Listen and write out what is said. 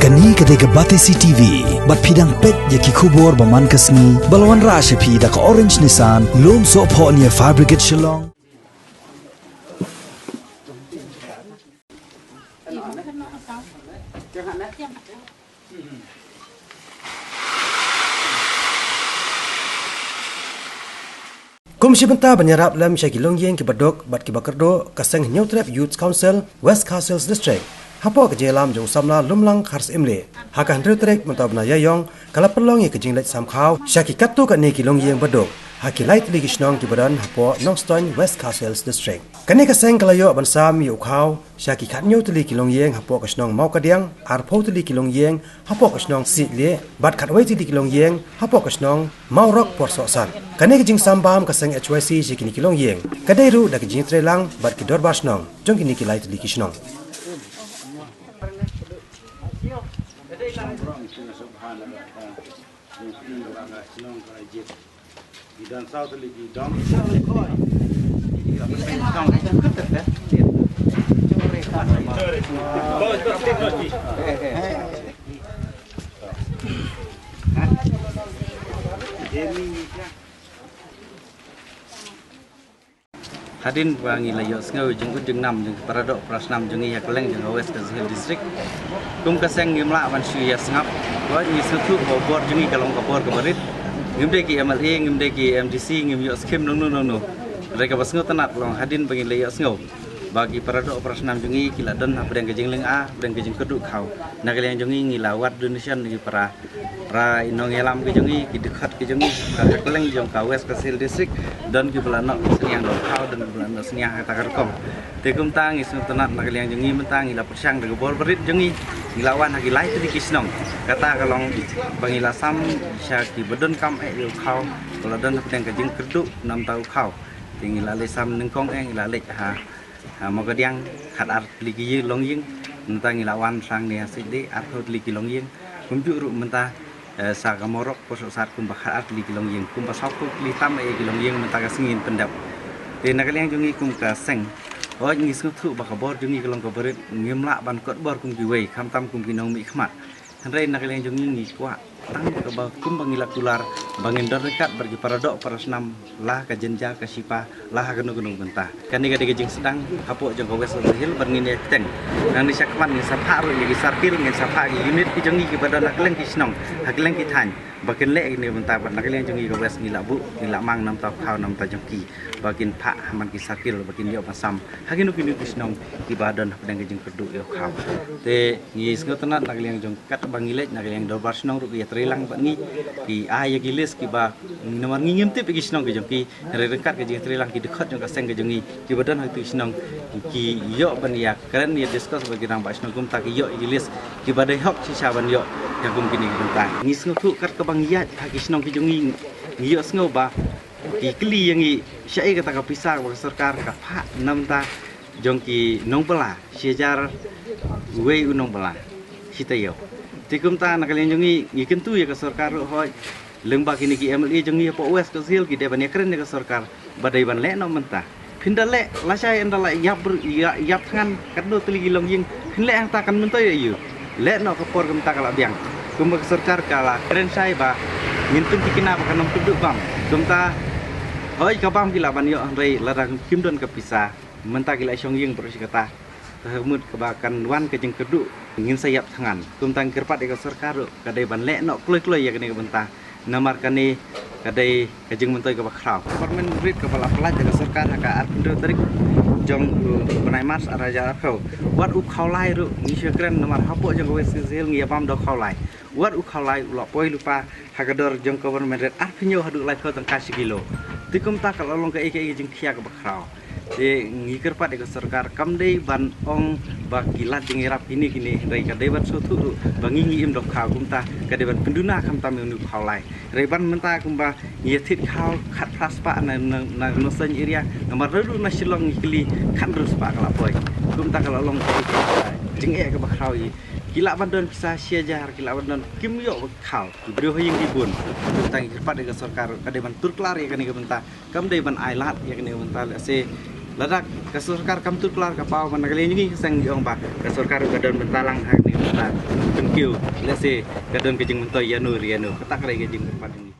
Kani ketika Batesi TV, bat pidang pet yaki kubur baman kasni, balawan rasha pi da ka orange Nissan, lom so po niya fabricate Shillong. Komisi Bentah menyerap dalam Syaki Longyeng ke Badok, Bat ke Bakerdo, Kaseng New Trap Youth Council, West Castles District. Hapo ke Jelam jong samla lumlang Khars Imle. Hakan Retrek mentah bena yayong, kala pelong ye ke jinglet samkhau, Syaki Katu kat ni ke Longyeng Badok. Haki light ligi snong ke badan hapo Nongstoin West Castles District. Kani Kaseng kalayo bansam yu khau, Syaki kat New Tli ke Longyeng hapo ke snong mau kadiang, Arpo Tli ke Longyeng hapo ke snong Sidle, Bat kat wei Tli ke Longyeng hapo ke snong mau rok por sosan. Kani ke jing sambam Kaseng HYC Syaki ni ke Longyeng. Kadai ru dak jing trelang bat ke dor basnong, jong kini ke light ligi snong. Dan South Ligi Dom. Hadin wangi layo sengau jengkut jengnam jeng paradok prasnam jengi yak leng jeng West Castles District. Kum kaseng ngimla wan syu ya sengap. Wa ni setu bobor jengi kalong kapor kebarit. Ngimdeki MLA, ngimdeki MDC, ngimyok skim nung. Mereka basngau tenat long hadin bagi layak sengau. Bagi paradok prasnam jengi kila dan abdeng kejeng leng a, abdeng kejeng keduk kau. Nagaliang jengi ngilawat Indonesia ngi para inong elam kejengi kidekat kejengi kakak leng jong ka West Castles District dan ki belanok seniang dok kau dan belanok seniang takarkom. Tekum tang isu tenat nagaliang jengi mentang ila persang de bol berit jengi ngilawan hagi lai tu kisnong. Kata kalong pangila sam syaki bedon kam yo kau kalau dan abdeng kejeng keduk 6 tahu kau. Tinggal sam nengkong ngilale ha Mogadiang khat art ligi longyeng mentang ilawan sang ni asidi arthot ligi longyeng kumjuk ru mentah sa kamorok posok sat kum bakhat art ligi longyeng kum pasok li tam e longyeng mentang kasingin pendap te nakaliang jungi kum ka seng oi ngi sutu bakabor jungi kalong ka berit ngimla ban kot bor kum kiwei kham tam kum kinong mi khmat hanrei nakaliang jungi ngi kwa tang ka ba kum bangila kular bangin dor dekat bagi paradok parasnam lah ka jenja ka sipa lah gunung bentah kani ka digejing sedang hapo jong West Hill bangin ya teng nang ni sakman ni sapha ru ni sarkil ngi sapha unit ki jongi ki badan nakleng ki snong hakleng ki than bakin le ni bentah ban nakleng jongi ka West ngila bu ngila mang nam ta khau nam ta jongki bakin pha man ki sarkil bakin yo pasam haginu ki snong ki badan pedang kejing keduk yo khau te ngi sngotanat nakleng jong kat bangile nakleng do barsnong ru ki trilang bangi ki ay gilis ki ba nomor ngingim tip ki snong ki jongki rerekat ki jing trilang ki dekat jong kaseng ki jongi ki badan hatu snong ki yo ban ya keren ya diskus bagi rang ba snong kum ta ki yo gilis ki badai hok si saban yo yang kum kini bentang ngi sngotu kat ka bangiat ki snong ki jongi ngi yo sngo ba ki kli yang i syai kata ka pisah ba sarkar ka pha nam ta jongki nong pela sejar wei unong pela sitayo tikum ta nakalian jongi ngiken tu ya ka sarkar hoi lembak ini ki MLA jongi po West Castles ki deban ya keren ka sarkar badai ban le no mentah pindale lasai endala yap tangan kadno teli longyeng pinle ang ta kan mentoy yu le no ka por kum ta kala biang kum ka sarkar kala keren sai ba ngintun ki kina ba kanom keduk bam kum ta hoi ka bam ki laban yo rei larang kimdon ka pisah mentah ki la songyeng terus kata Hemut kebakan wan kejeng keduk ingin sayap tangan kumtang kerpat eka sarkar kadai ban le no kloi ya kene bentah namar kane kadai kejeng mentoy ke bakrau parmen brit kepala pelat jaga sarkar haka arpindo tarik jong benai mars araja kau wat u khaulai ru ni sekren namar hapo jong West Castles ngi apam do khaulai wat u khaulai ulo poi lupa hagador jong government red arpinyo hadu lai kau tangka kilo tikum ta kalau long ke jeng khia ke bakrau de ngikir pat de sarkar kamdei ban ong bakilat jengirap ini kini rei kadai ban sotu bangi ngi im dok khau kumta kadai ban penduna kham tam nu khaulai rei ban menta kumba yetit khau khat praspa na nosen area namar ru na silong ngikli khan rus pa kala poi kumta kala long jeng e ke bakrau i kila ban don pisah siajar kila ban don kim yo khau brio hing ibun kumta ngikir pat de sarkar kadai ban turklar ya kani kumta kamdei ban ailat ya kani kumta se ladak kasurkar kam tu kelar kapau mana kali ini sang jong ba kasurkar gadon bentalang hak ni bentar kan kiu let's say kadon ke jeng mentoy yanu rianu ketak rai ke jeng tempat ini